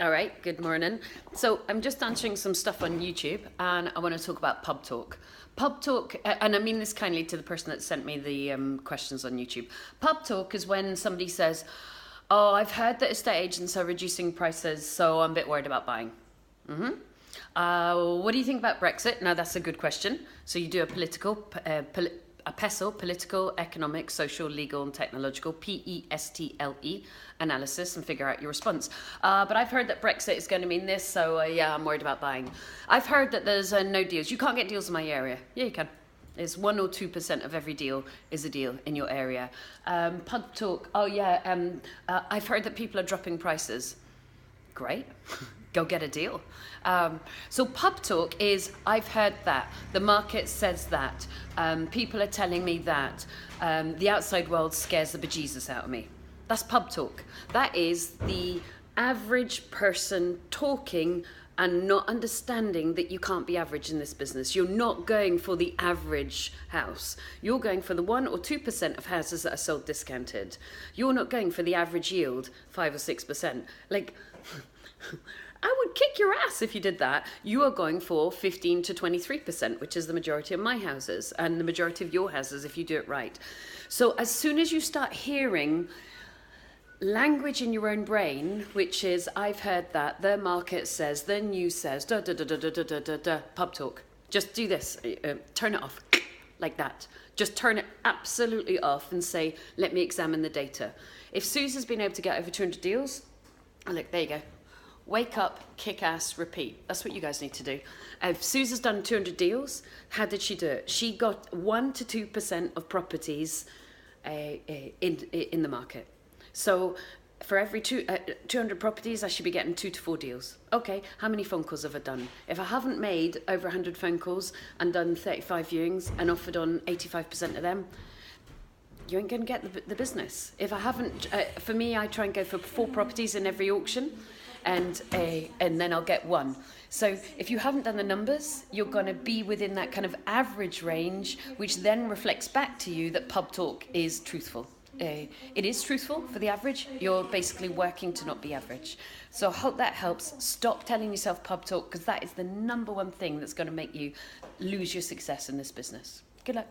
All right, good morning. So I'm just answering some stuff on YouTube and I want to talk about pub talk. Pub talk, and I mean this kindly to the person that sent me the questions on YouTube. Pub talk is when somebody says, oh, I've heard that estate agents are reducing prices, so I'm a bit worried about buying. What do you think about Brexit? Now that's a good question. So you do a PESTLE, political, economic, social, legal, and technological, PESTLE analysis and figure out your response. But I've heard that Brexit is going to mean this, so yeah, I'm worried about buying. I've heard that there's no deals. You can't get deals in my area. Yeah, you can. It's 1 or 2% of every deal is a deal in your area. Pub talk. Oh yeah. I've heard that people are dropping prices. Great. Go get a deal. So pub talk is, I've heard that, the market says that, people are telling me that, the outside world scares the bejesus out of me. That's pub talk. That is the average person talking and not understanding that you can't be average in this business. You're not going for the average house. You're going for the 1 or 2% of houses that are sold discounted. You're not going for the average yield, 5 or 6%. Like, I would kick your ass if you did that. You are going for 15 to 23%, which is the majority of my houses and the majority of your houses if you do it right. So as soon as you start hearing language in your own brain, which is, I've heard that, the market says, the news says, da da da da da da da da, pub talk. Just do this, turn it off, like that. Just turn it absolutely off and say, let me examine the data. If Sue's been able to get over 200 deals, oh look, there you go. Wake up, kick ass, repeat. That's what you guys need to do. If Sue's done 200 deals, how did she do it? She got 1 to 2% of properties in the market. So for every 200 properties, I should be getting 2 to 4 deals. Okay, how many phone calls have I done? If I haven't made over 100 phone calls and done 35 viewings and offered on 85% of them, you ain't going to get the business. If I haven't, for me, I try and go for 4 properties in every auction, and then I'll get 1. So if you haven't done the numbers, you're going to be within that kind of average range, which then reflects back to you that pub talk is truthful. It is truthful for the average. You're basically working to not be average. So I hope that helps. Stop telling yourself pub talk, because that is the #1 thing that's going to make you lose your success in this business. Good luck.